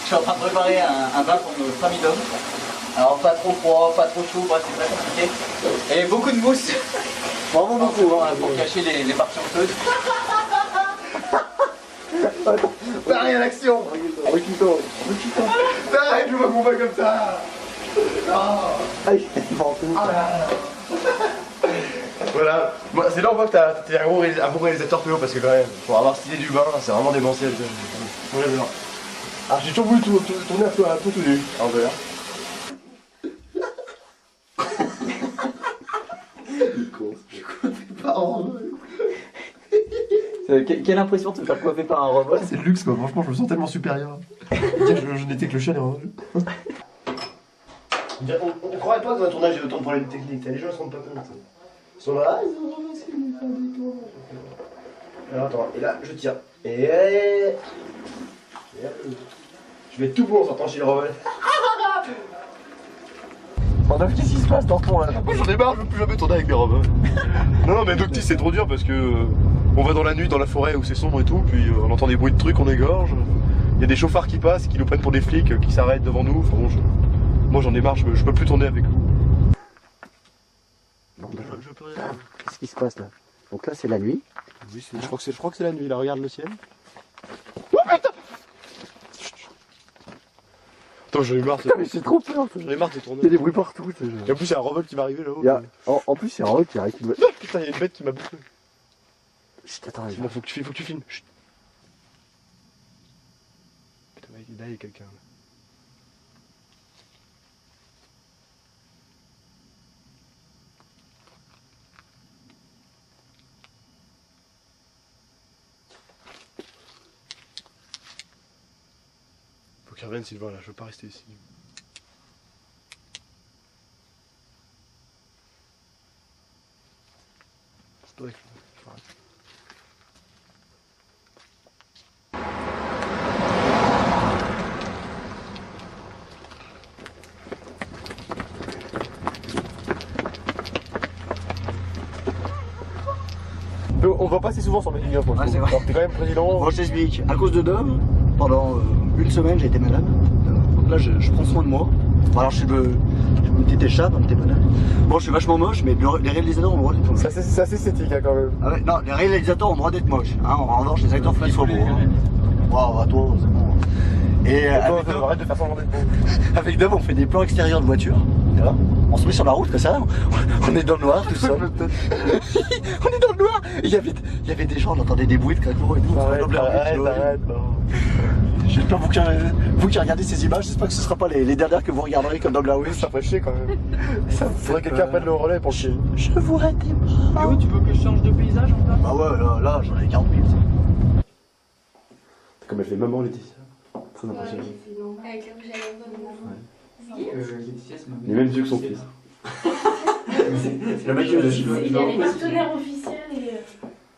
suis en train de préparer un bain pour notre ami d'homme. Alors pas trop froid, pas trop chaud, bref, c'est très compliqué. Et beaucoup de mousse. Vraiment beaucoup, hein, pour cacher les parties honteuses. Fais rien l'action. Recule-toi. Arrête, je vois mon bain comme ça. Voilà, c'est là on voit que t'es un bon réalisateur PO parce que quand même, pour avoir cette idée du bain, c'est vraiment démentiel. Alors j'ai toujours voulu tourner un peu à tout nu. Alors voilà. Quelle impression de te faire coiffer par un robot? C'est le luxe quoi, franchement je me sens tellement supérieur. Je n'étais que le chien et rien. On croirait pas que dans un tournage il y a autant de problèmes techniques, les gens ne se rendent pas compte. Ils sont là, ils ont vraiment essayé de faire des tours. Alors attends, et là je tire. Et je vais tout bon en sortant chez le rebelle. Oh neuf, qu'est-ce qui se passe dans le fond là? Moi j'en ai marre, je veux plus jamais tourner avec des robots. Non mais Doctis c'est trop dur parce que on va dans la nuit dans la forêt où c'est sombre et tout, puis on entend des bruits de trucs, on égorge. Il y a des chauffards qui passent, qui nous prennent pour des flics, qui s'arrêtent devant nous. Enfin bon, moi j'en ai marre, je peux plus tourner avec vous. Qu'est-ce qui se passe là? Donc là c'est la nuit. Oui, je crois que c'est la nuit, là regarde le ciel. Attends, j'en ai marre. Mais c'est trop peur. J'en ai marre de tourner. Il y a des bruits partout. Et en plus, il y a un robot qui m'est arrivé là-haut. En plus, il y a un robot qui arrive. Putain, il y a une bête qui m'a bouffé. Chut, attends, Bon, faut que tu filmes. Chut. Putain, là, il y a quelqu'un. Faut qu'il revienne Sylvain là, je veux pas rester ici. C'est toi qu'il faut arrêter. On va passer souvent sur Making of, moi. Ouais, c'est vrai. Alors, t'es quand même président. Moi je t'explique, à cause de Dom, pendant une semaine j'ai été malade. Donc là je prends soin de moi. Bon, alors je t'échappe, t'es malade. Bon je suis vachement moche, mais les réalisateurs ont le droit d'être moches. C'est assez esthétique hein, quand même. Ah ouais, non, les réalisateurs ont le droit d'être moches. Hein, en revanche les acteurs faut qu'ils soient beaux. Hein. Waouh, à toi, c'est bon. Et avec Dom, arrête de faire semblant d'être beau. avec Dom on fait des plans extérieurs de voiture. Voilà. On se met sur la route comme ça, on est dans le noir tout seul. On est dans le noir. Il y avait des gens, on entendait des bruits de craquements et tout. Arrête. J'espère vous qui regardez ces images, j'espère que ce ne sera pas les dernières que vous regarderez comme dans Blair Witch. Ça ferait chier quand même. Faudrait que quelqu'un prenne le relais pour chier. Je vous rate des bras. Léo, tu veux que je change de paysage en fait? Bah ouais, là j'en ai 40 000. Comme elle fait maman Laetitia. Très impressionnant. Avec le rouge à lèvres. Les mêmes yeux que son fils. C'est la maquilleuse de Chinois. Il y a les partenaires officiels et...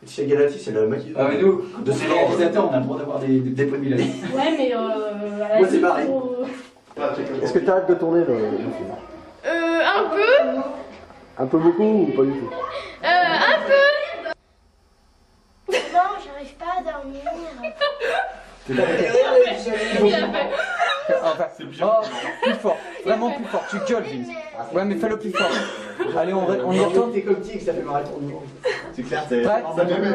Laetitia Galati, c'est la maquilleuse. Ah mais nous, de c'est les réalisateurs, on a le droit d'avoir des privilèges. Ouais mais Moi, c'est Marie. Est-ce que tu as hâte de tourner le film? Un peu. Un peu beaucoup ou pas du tout? Un peu. Non, j'arrive pas à dormir. Il a fait. Enfin, plus fort, vraiment plus fort, tu gueules Vince. Ouais mais fais-le plus fort. Allez on y retourne. T'es comme Tig, ça fait marrer ton nom. C'est clair, c'est... Prêt?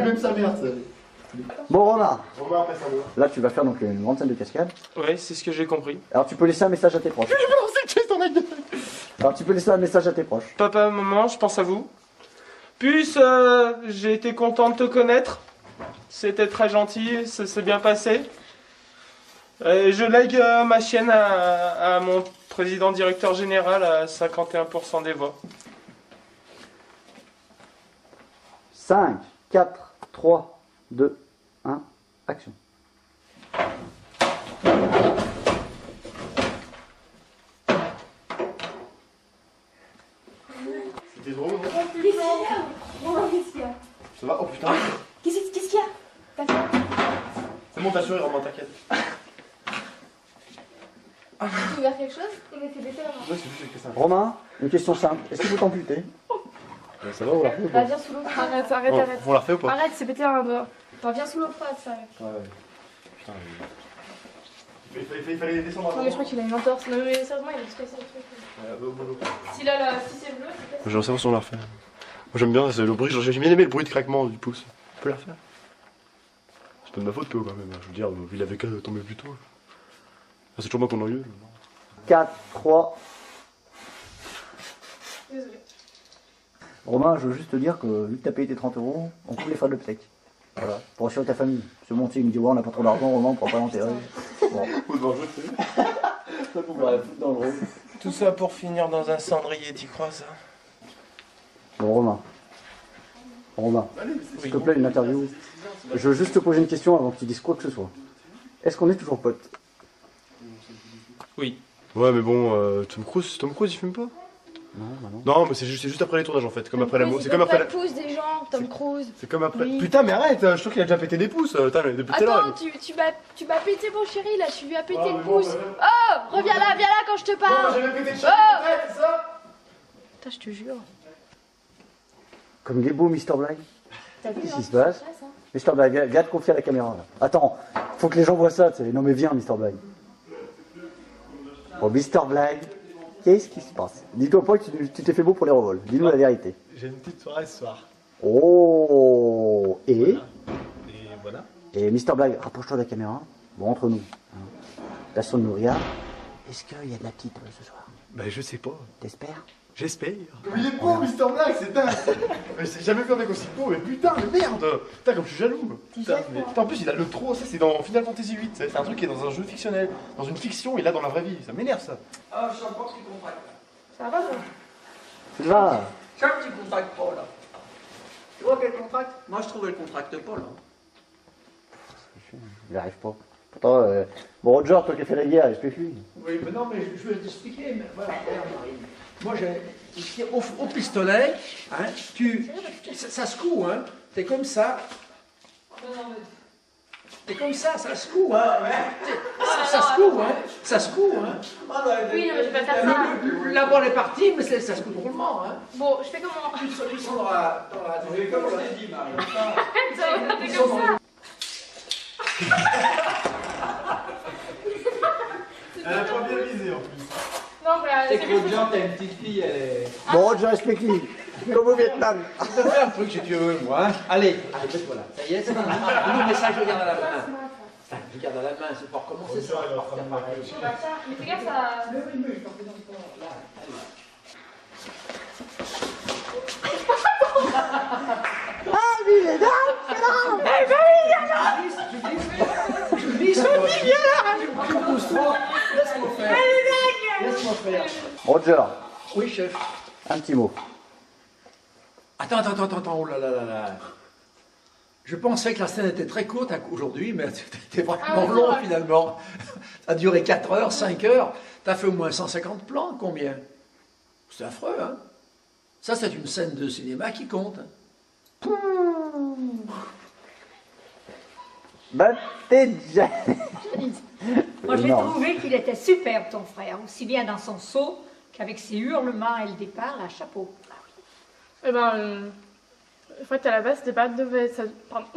Même sa mère, ça. Bon Romain, Romain après ça. là tu vas faire donc une grande scène de cascade. Ouais, c'est ce que j'ai compris. Alors tu peux laisser un message à tes proches. Alors tu peux laisser un message à tes proches. Papa, maman, je pense à vous. Puce, j'ai été content de te connaître. C'était très gentil, ça s'est bien passé. Je lègue ma chienne à mon président directeur général à 51% des voix. 5, 4, 3, 2, 1, action. C'était drôle, non? Qu'est-ce qu'il y a? Ça va? Oh putain. Qu'est-ce qu'il y a? T'as fait? C'est bon, t'as souri, Romain, t'inquiète. Tu veux faire quelque chose? Il a fait des terres. Ouais, c'est juste que ça. Romain, une question simple. Est-ce que vous t'amputez? Ça va, on la refait ou Bah pas? viens sous l'eau. Arrête. On la refait ou pas? Arrête, c'est pété un doigt. Enfin, viens sous l'eau froide, ça. Ouais. Putain, Il fallait descendre avant. Non, mais je crois qu'il a une entorse. Non, mais sérieusement, il a se casser le truc. Si c'est bleu, c'est pas. J'aimerais savoir si on la refait. Moi j'aime bien le bruit, j'ai bien aimé le bruit de craquement du pouce. On peut la refaire? C'est pas de ma faute Théo quand même, je veux dire, il avait qu'à tomber plus tôt. C'est toujours moi qu'on engueule. 4, 3. Désolé. Romain, je veux juste te dire que vu que t'as payé tes 30 €, on couvre les frais de l'obsèque. Voilà, pour assurer ta famille. Ce montier, il me dit ouais, on n'a pas trop d'argent, Romain, on pourra pas l'enterrer. Bon. Faut devoir jeter. Ça pourrait foutre dans le rôle. Tout ça pour finir dans un cendrier, t'y crois ça? Bon, Romain. Romain, s'il te plaît, une interview. Je veux juste te poser une question avant que tu dises quoi que ce soit. Est-ce qu'on est toujours potes? Oui. Ouais mais bon, Tom Cruise il fume pas? Non, bah non. Non mais c'est juste après les tournages en fait, comme après la c'est comme après la... pouce des gens, Tom Cruise. C'est comme après... Oui. Putain mais arrête, je trouve qu'il a déjà pété des pouces, putain, depuis tout à l'heure. Attends, tu vas péter mon chéri là, tu lui as pété Ah, le mais bon, pouce. bah, Oh, viens là quand je te parle. J'ai même pété le Oh. chat, c'est ça? Putain, je te jure. Comme il est beau, Mr. Blague. T'as vu, Qu'est-ce hein, qui se passe? c'est ça. Mr. Blague, viens te confier à la caméra là. Attends, faut que les gens voient ça, tu sais. Non mais viens, Mr. Blague. Bon, Mr. Blague, qu'est-ce qui se passe? Dis-toi pas que tu t'es fait beau pour les revols. Dis-nous la vérité. J'ai une petite soirée ce soir. Oh. Et Et voilà. Et Mr. Blague, rapproche-toi de la caméra. Bon, entre nous. Hein. Personne ne nous regarde. Est-ce qu'il y a de la petite ce soir? Bah je sais pas. T'espères? J'espère. Mais il est beau, Mr. Black, c'est dingue. Mais j'ai jamais vu un mec aussi beau, mais putain, mais merde. Putain, comme je suis jaloux. Putain, mais, putain, en plus, il a le trop, ça c'est dans Final Fantasy VIII. C'est un truc qui est dans un jeu fictionnel. Dans une fiction, et là dans la vraie vie. Ça m'énerve ça. Ah, je sens pas qu'il contracte. Ça va, ça? Là. Tiens, qu'il contracte pas, là. Tu vois qu'elle contracte? Moi, je trouve qu'elle contracte pas, là. Il n'y arrive pas. Pourtant, bon, Roger, toi qui as fait la guerre, je lui. Oui, mais non, mais je vais t'expliquer. Mais voilà, regarde, Marine. Moi, j'ai ici, au pistolet, hein, ça secoue, hein. T'es comme ça. T'es comme ça secoue, hein. Ça secoue, hein. Ça secoue, hein. Oui, non, mais je vais pas faire ça. La balle est partie, mais ça secoue drôlement, hein. Bon, je fais comment? Ils sont dans la... Oui, comme je l'ai dit, Marie. Fais comme ça. Elle a pas bien visé en plus. Non, mais C'est que l'autre gens, t'as une petite fille, elle est... Bon, Roger, explique-lui. Comme au Vietnam. Je te fais un truc si tu veux, moi. Hein. Allez, mets-toi là. Ça y est, c'est fini. Non, mais ça, je le garde à la main. Ça, je le garde à la main, c'est pour recommencer ça. Mais fais gaffe, ça. Laisse-moi faire. Roger, Oui, chef. un petit mot. Attends, oh là là là là. Je pensais que la scène était très courte aujourd'hui, mais c'était vraiment long finalement. Ça a duré 4 heures, 5 heures. T'as fait au moins 150 plans, combien? C'est affreux, hein? Ça, c'est une scène de cinéma qui compte. Ben, t'es déjà. Moi, j'ai Énorme. trouvé qu'il était superbe, ton frère, aussi bien dans son saut qu'avec ses hurlements et le départ, à chapeau. Eh ben, en fait, à la base, c'était pas de... Pardon.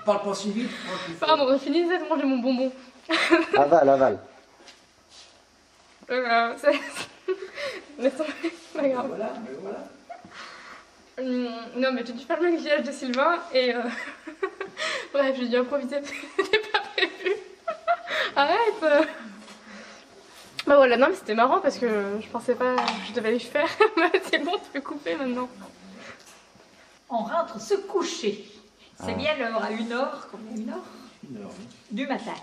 Parle pas si vite. Pardon, j'ai fini de manger mon bonbon. Aval. Laisse tomber, c'est pas grave. Voilà, mais voilà. Non, mais j'ai dû faire le maquillage de Sylvain et... Bref, j'ai dû improviser, c'était pas prévu. Arrête. Bah voilà, non mais c'était marrant parce que je pensais pas que je devais les faire. Mais c'est bon, tu peux couper maintenant. On rentre se coucher. C'est bien l'heure, à 1h, combien 1h 1 heure, du matin.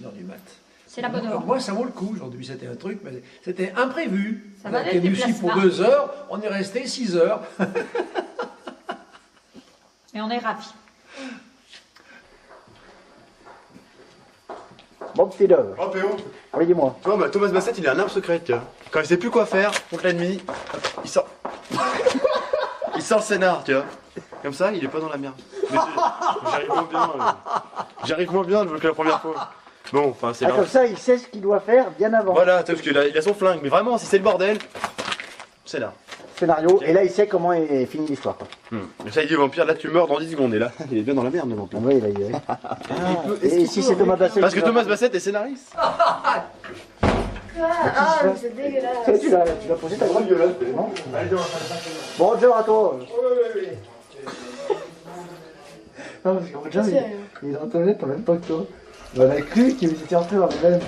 1 heure du mat. C'est la bonne heure. Moi, ça vaut le coup aujourd'hui. C'était un truc, mais c'était imprévu. Ça On valait était le venu ici pour déplacement. 2 heures, on est resté 6 heures. Mais on est ravis. Bon petit dove. Oh Péo, Oui, dis-moi. tu vois, bah, Thomas Bassett, il a un arme secret, tu vois. Quand il sait plus quoi faire contre l'ennemi, il sort. Il sort le scénar, tu vois. Comme ça, il est pas dans la merde. Mais j'arrive moins bien. J'arrive moins bien que la première fois. Bon, enfin, c'est Ah, là. comme ça, il sait ce qu'il doit faire bien avant. Voilà, tu vois, parce qu'il a son flingue. Mais vraiment, si c'est le bordel, c'est là. scénario. Et là, il sait comment est finie l'histoire. Ça y est, vampire, là tu meurs dans 10 secondes. Et là, il est bien dans la merde, le vampire. Oui, là, il est. Et si c'est Thomas Basset? Parce que Thomas Basset est scénariste. Ah, mais c'est dégueulasse. Tu l'as posé ta grande gueule, non? Bon, Roger, à toi. Non, parce que Roger, il est en toilette en même temps que toi. On a cru qu'il était rentré dans le même.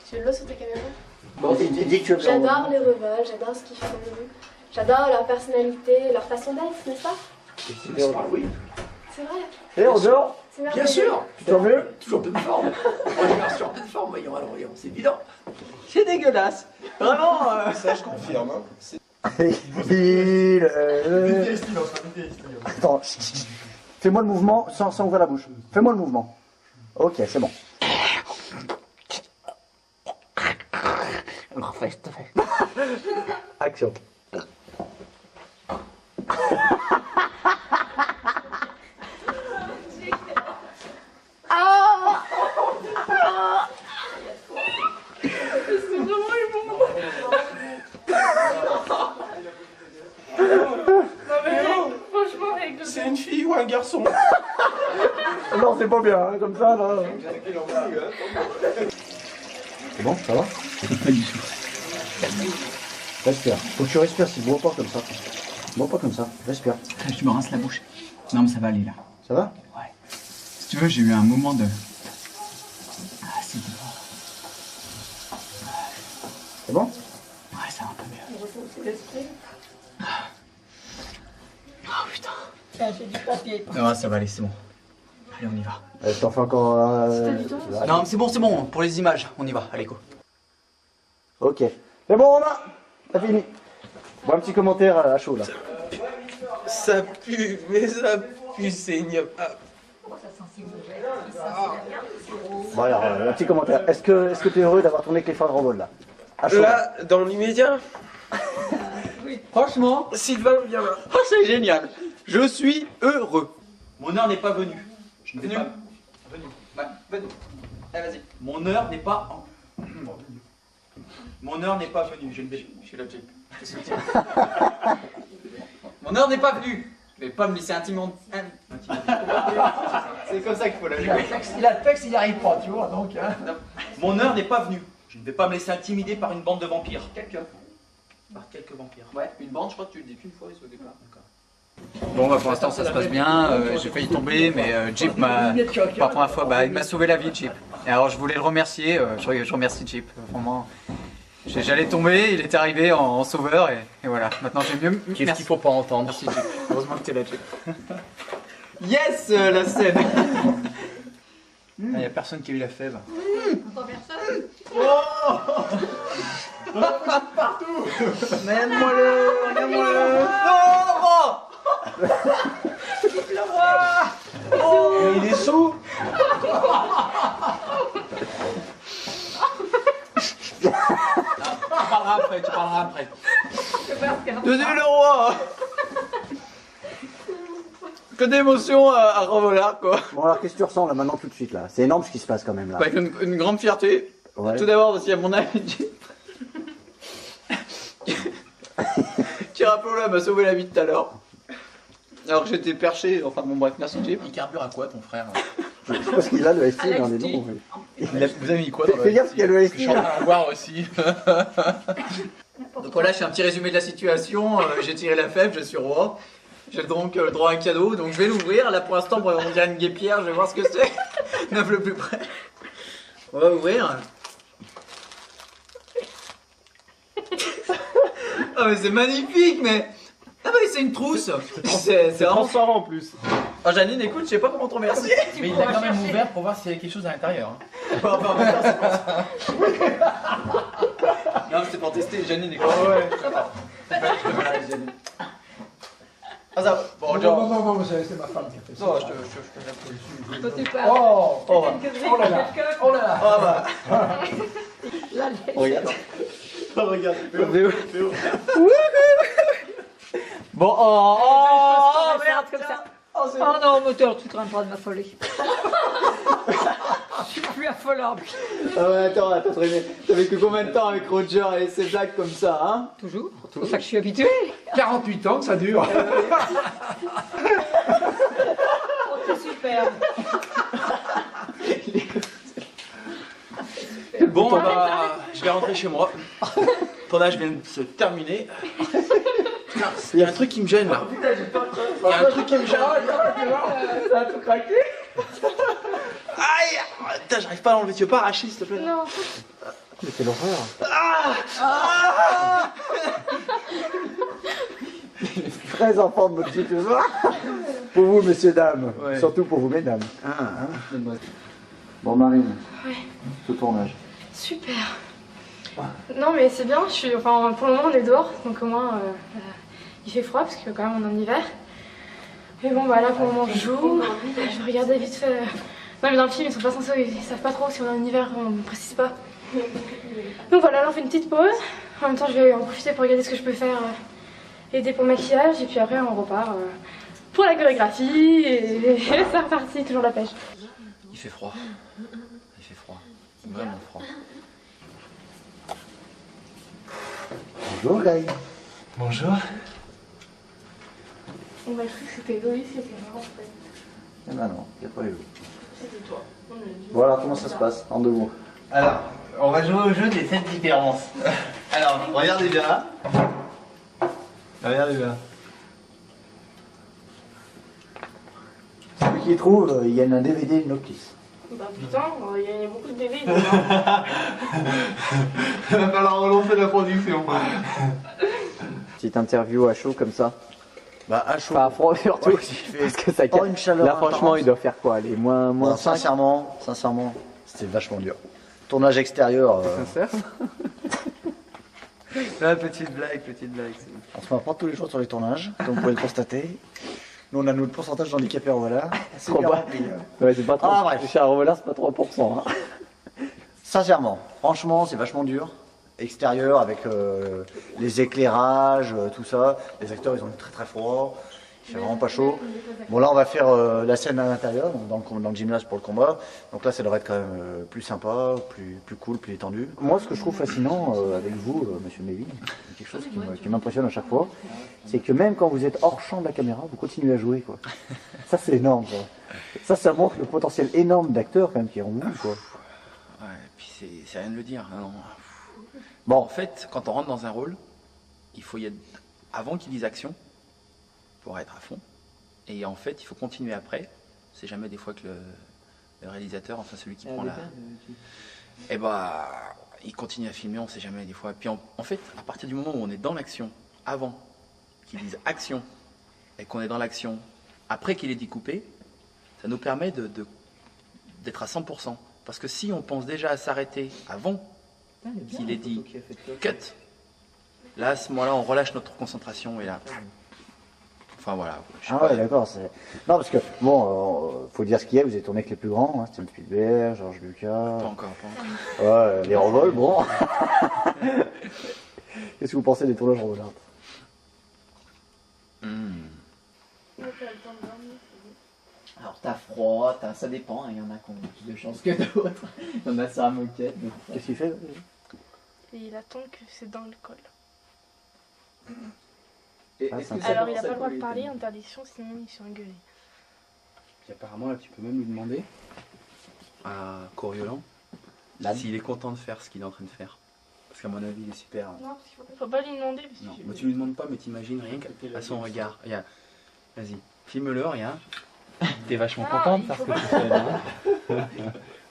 Tu veux l'eau sur ta caméra? Bon, dis que tu veux. J'adore les revals, j'adore ce qu'ils font. J'adore leur personnalité, leur façon d'être, n'est-ce pas? Oui, C'est vrai. Et Roger, C'est bien merveilleux. sûr. tu t'en veux? Toujours en pleine forme. Moi, je suis en pleine forme, voyons, alors, voyons, c'est évident. C'est dégueulasse. Vraiment. Ça, je confirme. Hein. Attends, chut, chut, chut. Fais-moi le mouvement sans ouvrir la bouche. Fais-moi le mouvement. Ok, c'est bon. Refais, s'il te plaît. Action. Franchement, avec le C'est une fille ou un garçon? Non, c'est pas bien, hein, comme ça, là. C'est bon, ça va? Pas du tout. Respire. Faut que tu respires, si bois pas comme ça. Bois pas comme ça, respire. Je me rince la bouche. Non, mais ça va aller là. Ça va? Ouais. Si tu veux, j'ai eu un moment de. Ah, c'est bon. C'est bon? Ouais, ça va un peu mieux. Ah putain. J'ai du papier. Non, ça va aller, c'est bon. Allez, on y va. Je t'en fais encore. Non, mais c'est bon, pour les images, on y va. Allez, go. Ok. C'est bon, Romain. T'as fini. Bon, un petit commentaire à chaud, là. Ça pue, mais ça pue, c'est ignoble. Ah. Bon, alors, un petit commentaire. Est-ce que tu es heureux d'avoir tourné avec les frères Revol, là? À chaud. Là, dans l'immédiat, Franchement, Sylvain, viens là. oh, c'est génial. Je suis heureux. Mon heure n'est pas venue. Je ne vais pas. Venu. Ouais, venu. Allez, vas-y. Mon heure n'est pas. Mon heure n'est pas venue. Je ne vais. Je suis là, Jeep. Mon heure n'est pas venue. Je vais pas me laisser intimement. C'est comme ça qu'il faut la jouer. Il a le texte, il n'y arrive pas, tu vois, donc. Hein. Mon heure n'est pas venue. Je ne vais pas me laisser intimider par une bande de vampires. Par quelques vampires. Ouais, une bande, je crois que tu le dis qu'une fois au départ. D'accord. Bon, bah, pour l'instant ça se passe bien. J'ai failli tomber, mais Jeep m'a, pour la première fois, il m'a sauvé la vie, Jeep. Et alors je voulais le remercier. Je remercie Jeep. Vraiment, j'allais tomber, il est arrivé en sauveur et voilà. Maintenant j'ai mieux. Qu'est-ce qu'il faut pas entendre? Merci Jeep. Heureusement que t'es là, Jeep. Yes, la scène. Il n'y a personne qui a eu la fève. Pas personne. Partout. Regarde-moi-le, regarde-moi-le. Non. Il est sous. Tu parleras après. Donnez le roi. Que d'émotions à Revolard, quoi. Bon, alors, qu'est-ce que tu ressens, là, maintenant, tout de suite, là? C'est énorme ce qui se passe, quand même, là. Avec une grande fierté. Ouais. Tout d'abord parce qu'il y a mon ami qui, rappelons-le, m'a sauvé la vie tout à l'heure. Alors que j'étais perché, enfin bon bref, merci Jeep. Il carbure à quoi ton frère? Je sais pas ce qu'il a, le ST, il en est long. Vous avez mis quoi dans le Fais gaffe qu'il y a le ST, Je suis en là. train de voir aussi. Donc voilà, je fais un petit résumé de la situation. J'ai tiré la fève, je suis roi. J'ai donc le droit à un cadeau, donc je vais l'ouvrir. Là pour l'instant, on dirait une guêpière, je vais voir ce que c'est. Neuf le plus près. On va ouvrir. Ah mais c'est magnifique, mais... Ah bah c'est une trousse. C'est vraiment... Transparent en plus. Oh Janine, écoute, je sais pas comment te remercier. Mais il l'a quand même ouvert pour voir s'il y avait quelque chose à l'intérieur. Hein. Bon, enfin, en même temps, c'est pas... Non, c'était pour tester. Janine, écoute. Oh ouais. Ah ça, bon, genre... Non, c'est ma femme qui a fait ça. Non, je te Toi, t'es pas. Oh, Oh, bah. oh là là, oh là là. Ah bah. Là, Regarde. Regarde, Bon, merde, comme ça. Oh non, moteur, tu crains pas de m'affoler. suis plus affolable. Ah ouais, attends, t'as vécu combien de temps avec Roger et ses blagues comme ça, hein? Toujours. C'est pour ça que je suis habitué. 48 ans que ça dure. Oh, c'est super. Bon, bah, je vais rentrer chez moi. Le tournage vient de se terminer. Putain, il y a un truc qui me gêne là. Il y a un truc qui me gêne. Ça a tout craqué. Aïe! Putain, j'arrive pas à l'enlever. Tu veux pas arracher s'il te plaît? Non. Mais quelle horreur. Très en forme, mon petit toujours. Pour vous, messieurs, dames. Ouais. Surtout pour vous, mesdames. Hein? Bon, Marine, ce tournage. Super. Non mais c'est bien, enfin, pour le moment on est dehors, donc au moins il fait froid parce que quand même on est en hiver. Mais bon bah là pour le moment je joue, je regardais vite fait. Non mais dans le film ils sont pas censés, ils savent pas trop si on est en hiver, on ne précise pas. Donc voilà, là on fait une petite pause. En même temps je vais en profiter pour regarder ce que je peux faire, aider pour le maquillage et puis après on repart pour la chorégraphie et c'est reparti, toujours la pêche. Il fait froid. Il fait froid. Vraiment froid. Bonjour, Greg. Bonjour. On m'a cru que c'était Loïs qui était marrant en fait. Eh ben non, il n'y a pas les loups. C'était toi. Bon alors, comment ça se passe en deux mots? Alors, on va jouer au jeu des 7 différences. Alors, regardez bien. Regardez bien. Celui qui trouve, il y a un DVD Noctis. Bah putain, il y a beaucoup de bébés. Il va falloir relancer la production. Petite interview à chaud comme ça. Bah à chaud. Pas à froid surtout. Ouais, Parce que ça pas une chaleur là franchement intense. il doit faire quoi? Les moins Bon, 5? sincèrement, c'était vachement dur. Tournage extérieur. Sincère? La petite blague, c'est bon. On se met pas tous les jours sur les tournages, comme vous pouvez le constater. Nous on a notre pourcentage d'handicapés en voilà. C'est Trop bien bas. rempli. Ouais, c'est pas trop. Ah, bref. Chez Arovolard, c'est pas 3%. Hein. Sincèrement, franchement, c'est vachement dur. Extérieur avec les éclairages, tout ça. Les acteurs, ils ont très très froid. Il fait vraiment pas chaud. Bon, là, on va faire la scène à l'intérieur, donc dans le gymnase pour le combat. Donc là, ça devrait être quand même plus sympa, plus cool, plus détendu. Moi, ce que je trouve fascinant avec vous, monsieur Mévin, quelque chose qui m'impressionne à chaque fois, c'est que même quand vous êtes hors champ de la caméra, vous continuez à jouer, quoi. Ça, c'est énorme, quoi. Ça montre le potentiel énorme d'acteurs, quand même, qui est en vous, quoi. Ouais, puis c'est rien de le dire. Non. Bon, En fait, quand on rentre dans un rôle, il faut y être avant qu'ils disent action pour être à fond. Et en fait, il faut continuer après. C'est jamais des fois que le réalisateur, enfin celui qui prend la... Eh bah, il continue à filmer, on sait jamais des fois. Puis en fait, à partir du moment où on est dans l'action, avant qu'ils disent action, et qu'on est dans l'action, après qu'il ait dit couper, ça nous permet d'être à 100%. Parce que si on pense déjà à s'arrêter avant qu'il ait dit cut, là, à ce moment-là, on relâche notre concentration et là... Enfin voilà. je sais ah pas. ouais, d'accord. Non, parce que, bon, faut dire ce qu'il y a, vous avez tourné avec les plus grands, hein, Steven Spielberg, George Lucas. Pas encore. Ouais, les Revols, bon. Qu'est-ce que vous pensez des tournages Revolard? Alors t'as froid, ça dépend, il y en a qui ont plus de chance que d'autres. Il y en a sur la moquette. Qu'est-ce qu'il fait? Et il attend que c'est dans le col. c'est Alors il n'a pas le droit de parler, interdiction, sinon il se fait engueuler. Puis apparemment, là, tu peux même lui demander à Coriolan s'il est content de faire ce qu'il est en train de faire. Parce qu'à mon avis, il est super. Non, parce qu'il faut pas lui demander. Parce Non, que mais tu lui demandes pas, mais t'imagines rien qu'à son regard. Regarde. Vas-y, filme-le, regarde. T'es vachement Ah, content de il faire ce faut que tu fais là. Hein.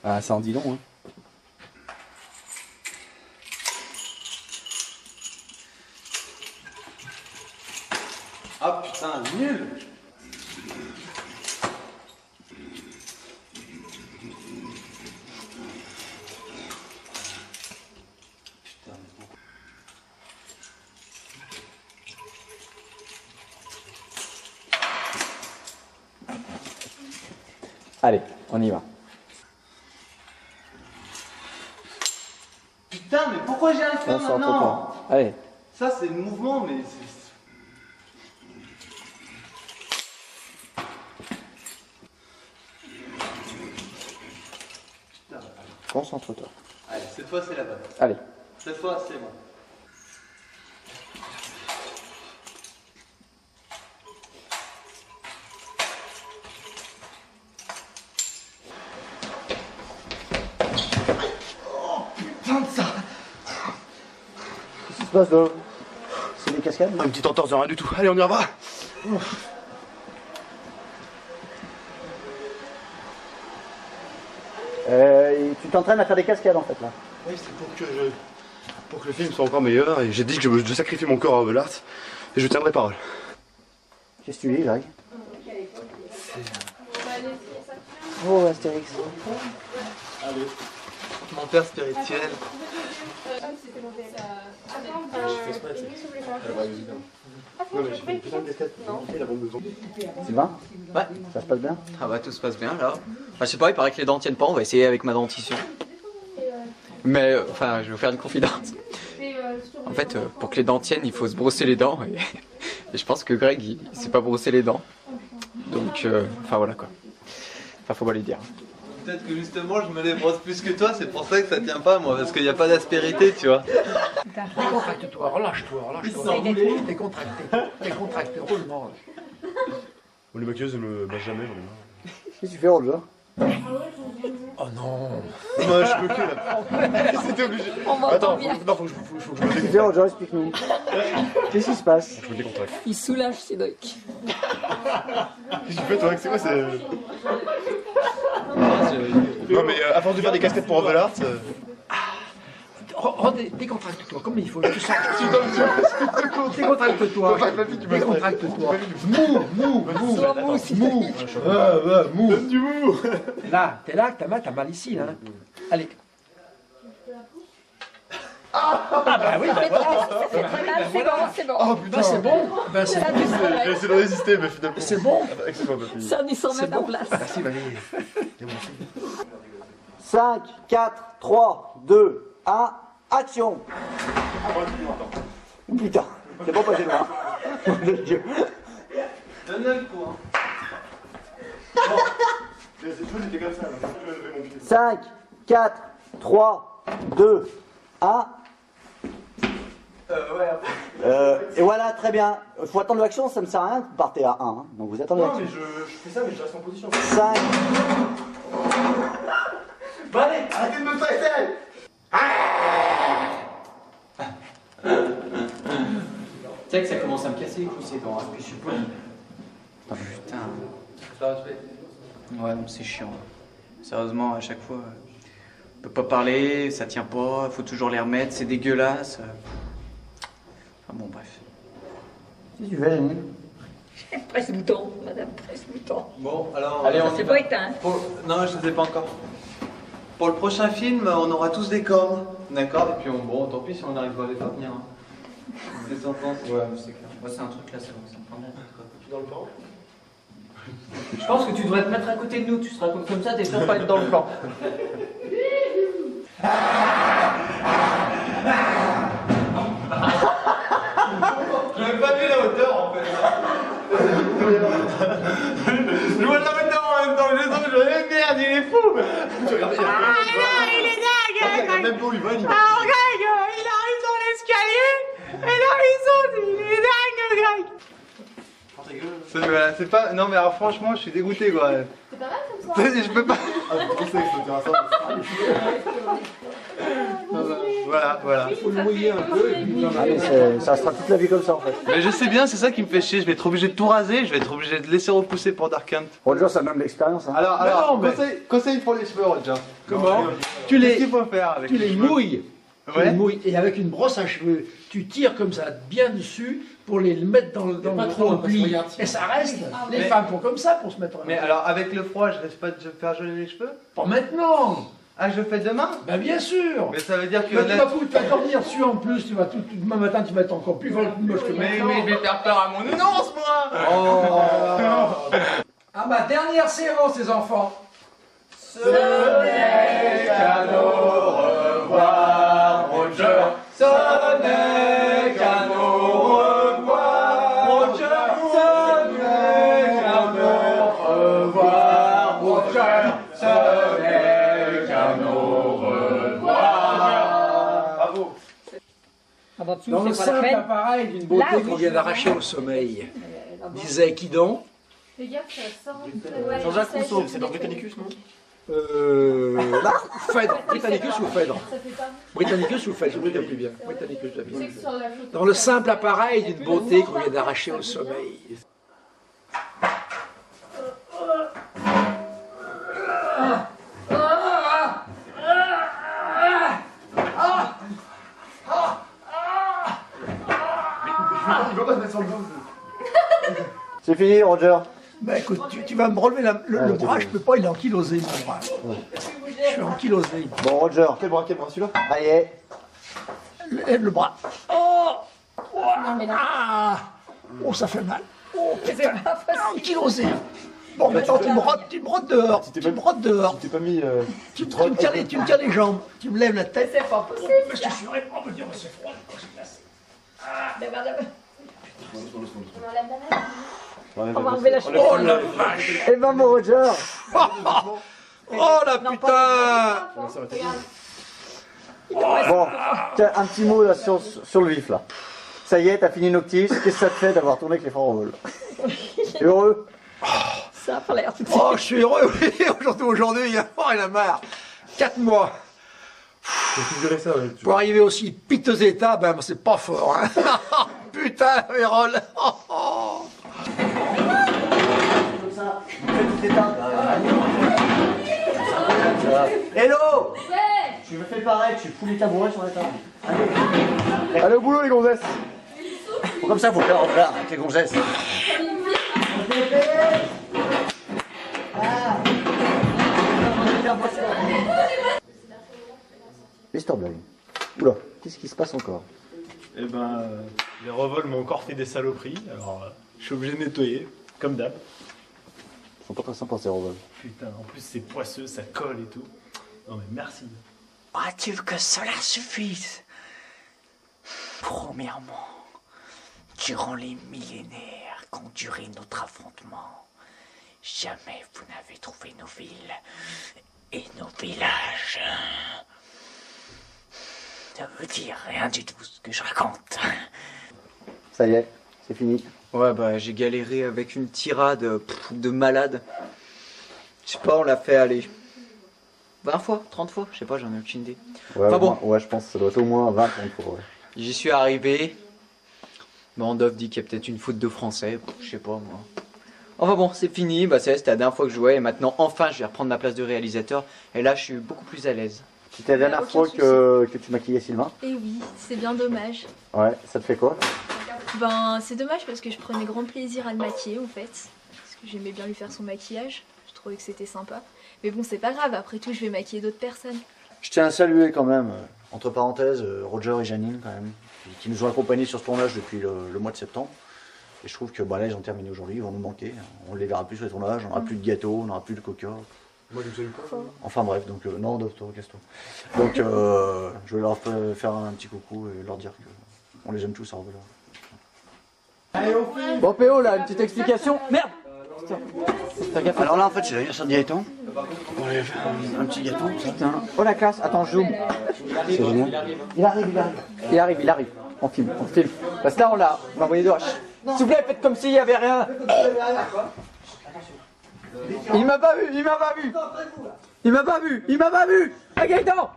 Ah, ça en dit long, hein. Ah putain, nul. Allez, on y va. Putain, mais pourquoi j'ai un faire On sort maintenant? Allez. Ça, c'est le mouvement, mais c'est... Putain. concentre-toi. Allez, cette fois c'est la bonne. Allez. Cette fois c'est bon. Putain de ça. Qu'est-ce qui se passe là? C'est des cascades? Une petite entorse de rien du tout. Allez, on y va. Tu t'entraînes à faire des cascades en fait là. Oui, c'est pour que le film soit encore meilleur. Et j'ai dit que je sacrifie mon corps à Velart. Et je tiendrai parole. Qu'est-ce que tu lis, Greg? Oh, Astérix. Allez. Mon père spirituel. Sylvain? Ouais. Ça se passe bien? Ah bah tout se passe bien là. Enfin, je sais pas, il paraît que les dents tiennent pas, on va essayer avec ma dentition. Mais enfin, je vais vous faire une confidence. En fait, pour que les dents tiennent, il faut se brosser les dents. Et je pense que Greg, il sait pas brosser les dents. Donc, enfin voilà quoi. Enfin, faut pas lui dire. Peut-être que justement je me les brosse plus que toi, c'est pour ça que ça tient pas moi, parce qu'il n'y a pas d'aspérité, tu vois. Décontracte-toi, relâche-toi, relâche-toi. T'es contracté, roulement. Bon, les maquilleuses ne me lâchent jamais, j'en ai marre. Qu'est-ce que tu fais, Roger? Oh non. Moi, je peux que là. C'était obligé. Attends, faut que je me Qu'est-ce que tu fais, Roger? Explique-nous. Qu'est-ce qui se passe? Je me décontracte. Il soulage Cédric. Qu'est-ce que tu fais, toi? C'est quoi? C'est. Non, mais à force de faire des casquettes pour Velart. Décontracte-toi, comme il faut. Tu sens. Décontracte-toi. Décontracte-toi. Mou. Donne du mou. Là, t'es là, t'as mal ici, là. Allez. Ah bah oui, bah voilà. C'est bon. Oh putain, C'est bon. Ben c'est bon. J'ai essayé de résister, mais finalement. C'est bon. Excellent, ma fille. Ça, on s'en met en place. Merci, Valérie. 5, 4, 3, 2, 1, action! Putain, c'est bon, pas chez moi. Donne-le le coup. 5, 4, 3, 2, 1. Et voilà, très bien. Il faut attendre l'action, ça ne sert à rien que vous partez à 1. Hein. Donc vous attendez l'action. Non, mais je fais ça, mais je reste en position. 5. Bon, allez, arrêtez de me stresser! Tu sais que ça commence à me casser les couilles ces dents, hein, puis je suis poli. Oh, putain. Ouais, non, c'est chiant. Sérieusement, à chaque fois, on peut pas parler, ça tient pas, faut toujours les remettre, c'est dégueulasse. Enfin bon, bref. Qu'est-ce que tu fais, Jenny? Presse-bouton, madame, presse-bouton. Bon, alors. Allez, on y C'est va. pas éteint. Non, je ne sais pas encore. Pour le prochain film, on aura tous des cornes, d'accord? Et puis bon, tant pis si on n'arrive pas à les faire tenir. Qu'est-ce que t'en penses? Ouais, mais c'est clair. Moi, c'est un truc là, ça me prend la tête, quoi. Tu es dans le plan? Je pense que tu devrais te mettre à côté de nous, tu seras comme ça, t'es sûr de pas être dans le plan. J'avais pas vu la hauteur en fait. Je vois la hauteur en même temps, je sens que je dis merde, il est fou. Il est dingue! Même pas où il va, il va. Alors, Greg, il arrive dans l'escalier, et là, il saute, il est dingue, Greg! Voilà, c'est pas. Non, mais alors franchement, je suis dégoûté quoi. C'est pas mal comme ça? Je peux pas. Ah, je pensais que c'était un sort. Voilà. Faut le mouiller un peu. Et puis, Allez, ça sera toute la vie comme ça en fait. Mais je sais bien, c'est ça qui me fait chier. Je vais être obligé de tout raser, je vais être obligé de laisser repousser pour Dark Hunt. Roger, ça donne de l'expérience. Hein. Alors, mais- conseil pour les cheveux, Roger. Comment? Qu'est-ce qu'il faut faire avec Tu les cheveux? mouilles. Tu les mouilles. Et avec une brosse à cheveux, tu tires comme ça bien dessus pour les mettre dans le pli. Et ça reste. Les femmes font comme ça pour se mettre. Mais alors, avec le froid, je risque pas de faire geler les cheveux? Pas maintenant. Ah, je le fais demain? Ben bien sûr. Mais ça veut dire que. Mais tu vas dormir dessus en plus. Tu vas demain matin, tu vas être encore plus moche que Mais maintenant. je vais faire peur à mon nounours, moi! Ah, ma dernière séance, les enfants. Ce n'est qu'à nos revoir, Roger. Ce n'est qu'à nos revoir, Roger. Ce n'est qu'à nos revoir, Roger. Ce n'est qu'à nos revoir. tu Dans me le fais pas la simple peine. appareil d'une beauté Là, oui, qu'on vient je d'arracher vois. au sommeil, disait qui donc? Les gars, ça sort. Jean-Jacques Rousseau, c'est dans Britannicus, non? Phèdre, Britannicus ou Phèdre? Ça fait pas. Britannicus ou Phèdre, je me souviens plus bien. Britannicus, Tu sais que sur la photo, dans le ça- simple appareil d'une beauté qu'on vient d'arracher au sommeil. Il va pas se mettre sur le dos. C'est fini, Roger. Bah écoute, tu vas me relever le bras, c'est je peux pas, il est ankylosé mon bras. Je suis ankylosé. Bon, Roger. Quel bras, celui-là? Allez. Lève le bras. Oh, Non, mais là, ah, oh, ça fait mal. Oh putain, ankylosé. Bon, maintenant tu me rotes dehors. Tu me rotes dehors. Tu t'es pas mis. Tu me tiens les jambes. Tu me lèves la tête. c'est pas possible. Mais je te suis vraiment me dire, c'est froid. C'est glacé. On va enlever la chemise. Oh la vache. Eh ben, mon Roger. Oh la putain. Bon, tiens, un petit mot là sur le vif là. Ça y est, t'as fini Noctis. Qu'est-ce que ça te fait d'avoir tourné avec les phares au vol? T'es heureux? Ça a pas l'air tout de Oh, je suis heureux, oui. Aujourd'hui, il en a marre. 4 mois. Tu dirais ça, ouais. Pour arriver aussi piteux état, ben c'est pas fort. Hein. Putain, Vérole. Comme ça, vous faites toute l'étape. Hello. Tu me fais pareil, tu fous les tabourets sur la table. Allez. Allez au boulot les gonzesses. Bon, comme ça, faut faire en faire avec les gonzesses. Mr. Blaine. Oula, qu'est-ce qui se passe encore? Eh ben, les revols m'ont encore fait des saloperies, alors je suis obligé de nettoyer, comme d'hab. Ils sont pas très sympas ces revols. Putain, en plus c'est poisseux, ça colle et tout. Non mais merci. Crois-tu que cela suffise? Premièrement, durant les millénaires qu'ont duré notre affrontement, jamais vous n'avez trouvé nos villes et nos villages. Ça veut dire rien du tout ce que je raconte. Ça y est, c'est fini. Ouais, bah j'ai galéré avec une tirade de malade. Je sais pas, on l'a fait aller 20 fois, 30 fois, je sais pas, j'en ai aucune idée. Ouais, Enfin bon. Ouais, je pense que ça doit être au moins 20 fois. Ouais. J'y suis arrivé. Mandov dit qu'il y a peut-être une faute de français, je sais pas moi. Enfin bon, c'est fini, bah c'était la dernière fois que je jouais et maintenant enfin je vais reprendre ma place de réalisateur et là je suis beaucoup plus à l'aise. C'était la dernière fois que tu maquillais Sylvain? Eh oui, c'est bien dommage. Ouais, ça te fait quoi? Ben, c'est dommage parce que je prenais grand plaisir à le maquiller en fait. Parce que j'aimais bien lui faire son maquillage. Je trouvais que c'était sympa. Mais bon, c'est pas grave, après tout, je vais maquiller d'autres personnes. Je tiens à saluer quand même, entre parenthèses, Roger et Janine quand même, qui nous ont accompagnés sur ce tournage depuis le mois de septembre. Et je trouve que bah, là, ils ont terminé aujourd'hui, ils vont nous manquer. On ne les verra plus sur les tournages, on n'aura plus de gâteau, on n'aura plus de coca. Moi, je me salue pas. Enfin bref, donc non, docteur, casse-toi. Donc je vais leur faire un petit coucou et leur dire qu'on les aime tous à revoir. Bon PO là, une petite explication. Merde. Alors là en fait c'est l'anniversaire de Gaëtan. On va faire un petit gâteau. Putain. Oh la classe, attends je zoome. C'est génial. Il arrive. On filme. Parce que là on l'a envoyé de hache. S'il vous plaît, faites comme s'il y avait rien. Il m'a pas vu. Ah Gaëtan.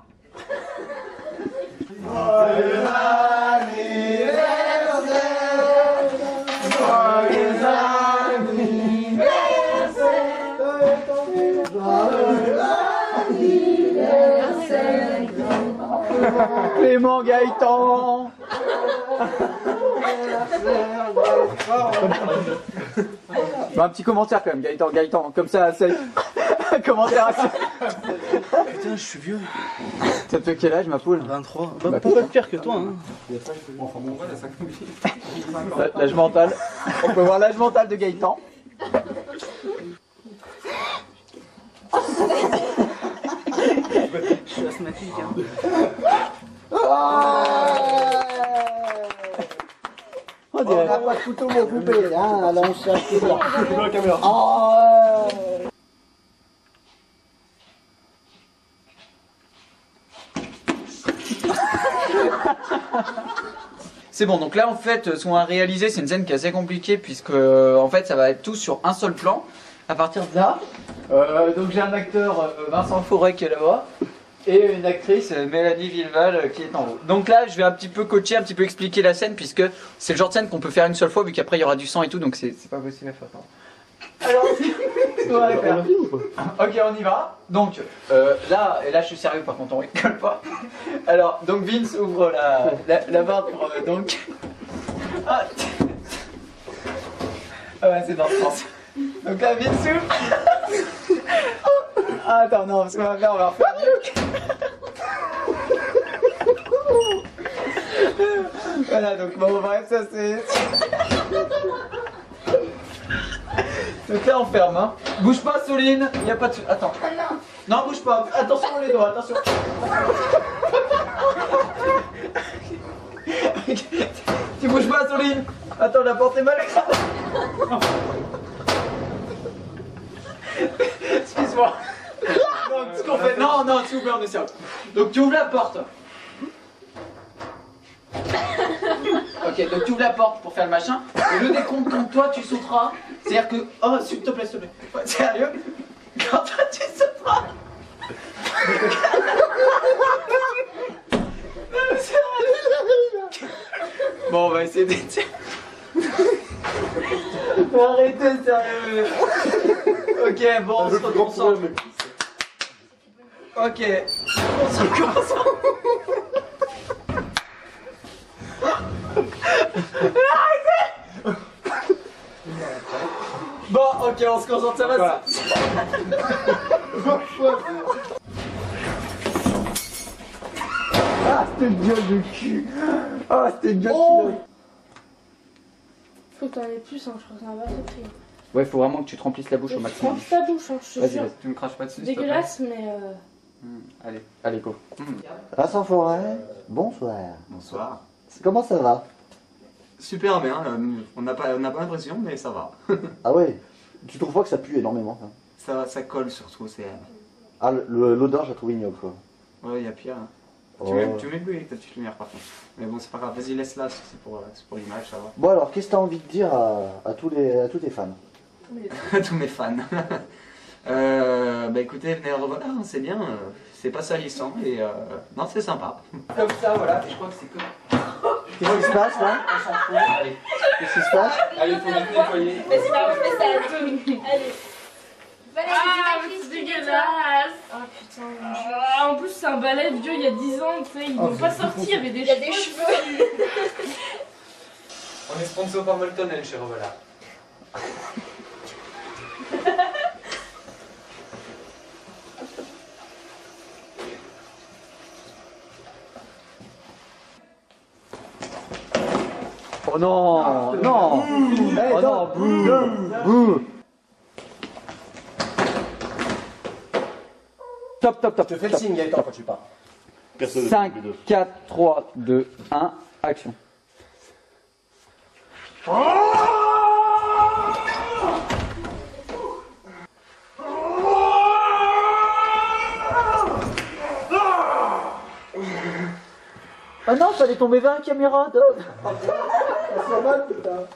Clément Gaëtan. Bah, un petit commentaire quand même, Gaëtan, comme ça, c'est un commentaire assez... Putain, je suis vieux. Ça te fait quel âge ma poule? 23. Bah, pas pire que toi, hein. L'âge mental. On peut voir l'âge mental de Gaëtan. Je suis asthmatique, hein. On n'a pas de couteau pour couper, hein, alors on cherche tout là. Dans la caméra. C'est bon, donc là en fait, ce qu'on a réalisé, c'est une scène qui est assez compliquée puisque en fait ça va être tout sur un seul plan. À partir de là, donc j'ai un acteur Vincent Forêt qui est là-bas et une actrice Mélanie Villeval qui est en haut. Donc là, je vais un petit peu coacher, un petit peu expliquer la scène puisque c'est le genre de scène qu'on peut faire une seule fois vu qu'après il y aura du sang et tout, donc c'est pas possible à faire. Alors, on va faire. Ok, on y va. Donc là, et là je suis sérieux par contre, on rigole pas. Alors, donc Vince ouvre la barre pour donc. Ah, ouais, c'est dans le sens. Donc là, Vince ouvre. Ah, attends, non, parce qu'on va faire, on va refaire mieux. Voilà, donc bon, bref, ça c'est. Donc là on ferme, hein. Bouge pas Soline, il n'y a pas de... Attends. Non, bouge pas. Attention les doigts, attention. Tu bouges pas Soline. Attends, la porte est mal. Excuse-moi. Donc ce qu'on fait... Non, non, s'il vous plaît, on est sérieux. Donc tu ouvres la porte. Ok, donc tu ouvres la porte pour faire le machin, et le décompte quand toi tu sauteras, c'est-à-dire que... Oh, s'il te plaît, s'il te plaît. Ouais, sérieux? Quand toi tu sauteras... Bon, on va essayer d'être... Arrêtez, sérieux. Ok, bon, on se reconcentre. Ok, on se reconcentre. Bon, ok, on se concentre, ça va. Voilà. Ah, c'était une gueule de cul. Ah, c'était une gueule de cul. Faut que t'en aies plus, hein, je crois que c'est un bateau de tri. Ouais, faut vraiment que tu te remplisses la bouche au maximum. Remplis ta bouche, hein, je te jure. Vas-y, tu me craches pas dessus. Dégueulasse, mais. Allez, allez, go. Vincent Forêt, bonsoir. Bonsoir. Comment ça va? Super bien, on n'a pas l'impression, mais ça va. Ah ouais? Tu trouves pas que ça pue énormément Ça colle surtout, c'est... Ah, l'odeur, j'ai trouvé ignoble, quoi. Ouais, il y a pire. Hein. Oh. Tu mets plus avec ta petite lumière par contre. Mais bon, c'est pas grave, vas-y, laisse-la, c'est pour l'image, ça va. Bon alors, qu'est-ce que t'as envie de dire à tous tes fans? Tous mes fans. Bah écoutez, venez revoir, c'est bien, c'est pas salissant et non, c'est sympa. Comme ça, voilà, et je crois que c'est comme... Qu'est-ce qui se passe là? On s'en fout, allez. Qu'est-ce qui se passe? Allez, faut vite nettoyer. Mais c'est pas moi, je fais ça à deux. Allez. C'est dégueulasse! Ah putain, mon Dieu. En plus, c'est un balai vieux il y a 10 ans, tu sais, ils n'ont pas sorti, il y avait des cheveux. Il y a des cheveux. On est sponsor par Moltonel chez Revola. Oh non! Non! Oh non, Bouh! Top, top, top. Je te fais le signe, Gaëtan, quand tu pars. 5, 4, 3, 2, 1, action. Ah non, fallait tomber vers la caméra, Dove.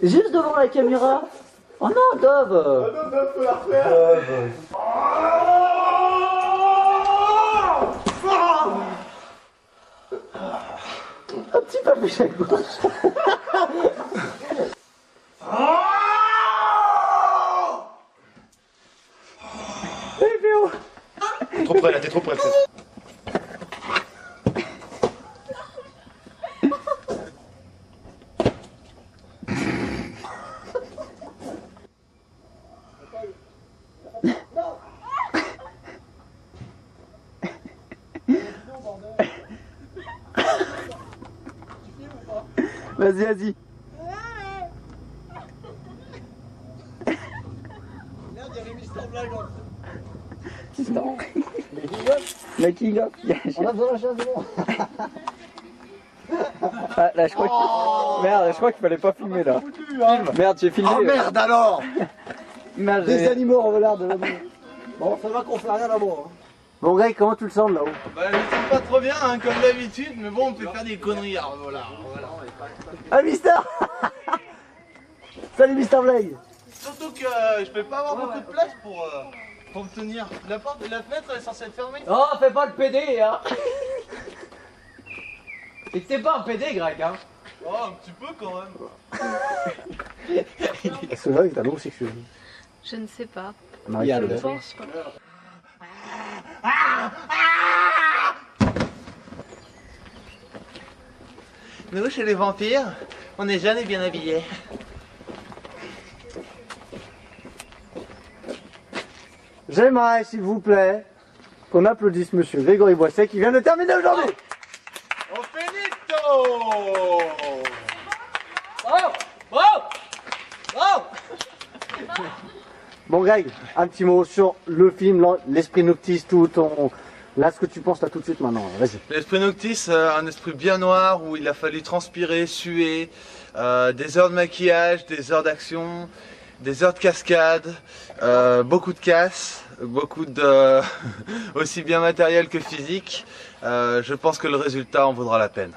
Juste devant la caméra. Oh non, Dove. Faut la refaire. Un petit peu plus à gauche. Trop près là, t'es trop près. Vas-y, vas-y. La king up. On a besoin de chasse, bon. Ah, là, je crois que... Merde, je crois qu'il fallait pas filmer là. Merde, j'ai filmé. Oh merde alors. Merde, Des animaux revelards de là-bas. Bon, ça va qu'on fait rien là-bas. Bon, Greg, comment tu le sens là-haut? Bah, je ne pas trop bien, hein, comme d'habitude, mais bon, on peut faire des conneries. Alors, voilà. Ah, Mister. Salut, Mister Blake. Surtout que je peux pas avoir beaucoup de place pour me tenir. La fenêtre elle est censée être fermée. Oh, fais pas le PD, hein. Et t'es pas un PD, Greg, hein. Oh, un petit peu quand même. Est-ce que Greg est un homosexuel? Je ne sais pas. Marie, Je tu ne l'as. pense pas. Nous, chez les vampires, on est jeunes et bien habillés. J'aimerais, s'il vous plaît, qu'on applaudisse monsieur Grégory Boisset qui vient de terminer aujourd'hui. On finito. Oh, oh, oh. Bon, Greg, un petit mot sur le film, l'esprit noctis, tout ton... Là, ce que tu penses là tout de suite maintenant, vas-y. L'esprit noctis, un esprit bien noir où il a fallu transpirer, suer, des heures de maquillage, des heures d'action, des heures de cascade, beaucoup de casse, beaucoup de aussi bien matériel que physique. Je pense que le résultat en vaudra la peine.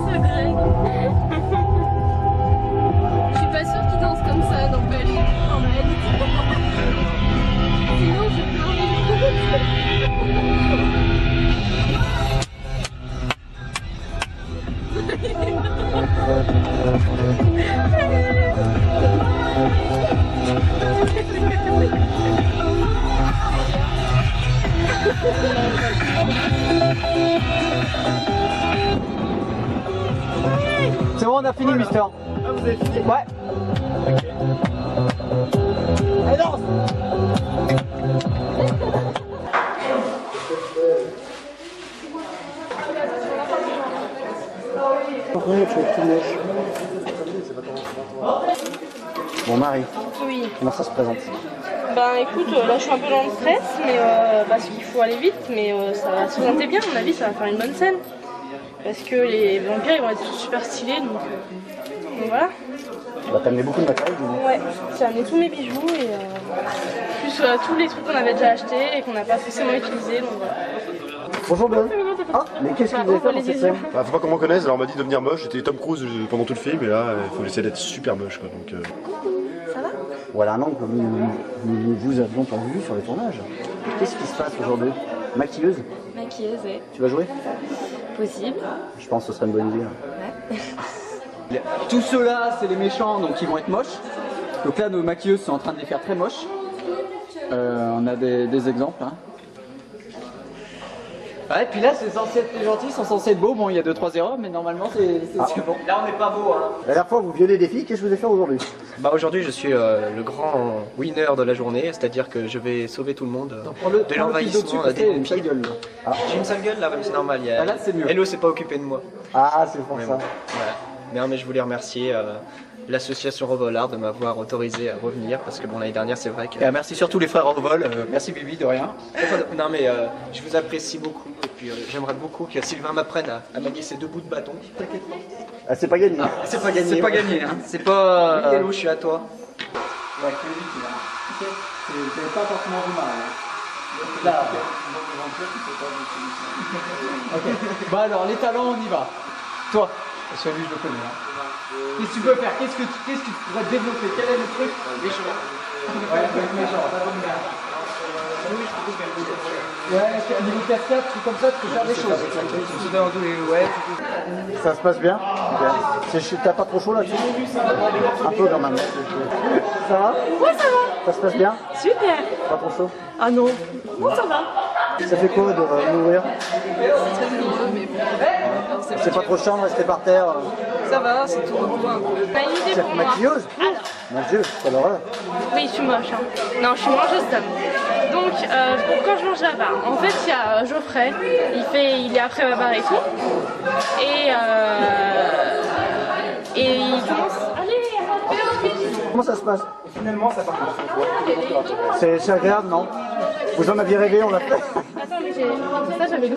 C'est Greg. Je suis pas sûre qu'il danse comme ça, n'empêche. En réalité. Sinon, j'ai plus C'est bon, on a fini, Mister. Ah, vous avez fini? Ouais. Allez, danse. Bon, Marie, Oui. comment ça se présente? Ben écoute, là je suis un peu dans le stress, mais parce qu'il faut aller vite, mais ça va se présenter bien, à mon avis ça va faire une bonne scène. Parce que les vampires ils vont être tous super stylés, donc voilà. Bah, t'as amené beaucoup de matériel, du coup. Ouais, j'ai amené tous mes bijoux et plus tous les trucs qu'on avait déjà achetés et qu'on n'a pas forcément utilisés, donc voilà. Bonjour, Ben. Ah, mais qu'est-ce que vous avez fait dans cette scène? Bah, faut pas qu'on me reconnaisse, alors on m'a dit de devenir moche, j'étais Tom Cruise pendant tout le film et là il faut essayer d'être super moche quoi. Donc, Ça va? Voilà un angle que nous vous avions pas vu sur les tournages. Qu'est-ce qui se passe aujourd'hui? Maquilleuse? Maquilleuse, ouais. Tu vas jouer? Possible. Je pense que ce serait une bonne idée. Ouais. Tous ceux-là, c'est les méchants, donc ils vont être moches. Donc là, nos maquilleuses sont en train de les faire très moches. On a des exemples. Hein. Ouais, puis là, c'est censé être les gentils, ils sont censés être beaux. Bon, il y a 2-3 erreurs, mais normalement, c'est bon. Là, on n'est pas beau, hein. La dernière fois, vous violez des filles, qu'est-ce que vous allez faire aujourd'hui? Bah aujourd'hui je suis le grand winner de la journée, c'est-à-dire que je vais sauver tout le monde de l'envahissement des vampires. J'ai une sale gueule là, c'est normal. Ah, là, c'est mieux. Hello s'est pas occupé de moi. Ah, c'est pour Mais ça. bon, voilà. Non mais je voulais remercier l'association Revolard de m'avoir autorisé à revenir parce que bon l'année dernière c'est vrai que... Et merci surtout les frères Revol, merci Bibi, de rien. Non mais je vous apprécie beaucoup et puis j'aimerais beaucoup que Sylvain m'apprenne à manier ces 2 bouts de bâton. T'inquiète pas. Ah, c'est pas gagné. Ah, c'est pas gagné. C'est pas gagné, hein. C'est pas... Oui, Hello, je suis à toi. Ouais, c'est vite, là. Ok. C'est pas forcément du mal. Hein. Là, ok. Bah alors, les talents, on y va. Toi, celui je le connais. Hein. Qu'est-ce que tu peux faire? Qu'est-ce que tu pourrais développer? Quel est le truc? Méchant. Ouais, méchant, ça tombe bien. Ouais, niveau cascade, truc comme ça, tu peux faire des choses. Ouais. Ça se passe bien? T'as pas trop chaud là-dessus? Un peu quand même. Ça va? Ouais, ça va. Ça se passe bien? Super. Pas trop chaud? Ah non. Non, ça va. Ça fait quoi de mourir? C'est très douloureux, mais bon. C'est pas trop chiant de rester par terre? Ça va, c'est tout repos un peu. T'as une idée C'est pour moi? maquilleuse? Alors. Mon Dieu, quelle horreur. Oui, je suis moche. Hein. Non, je suis mangeuse d'âme. Donc, quand je mange là-bas, en fait, il y a Geoffrey. Il est après ma barre et tout. Et il commence. Allez, Comment ça se passe? Finalement, ça part. C'est agréable, non? Vous en aviez rêvé, on l'a fait? Attends, mais ça, j'avais lu.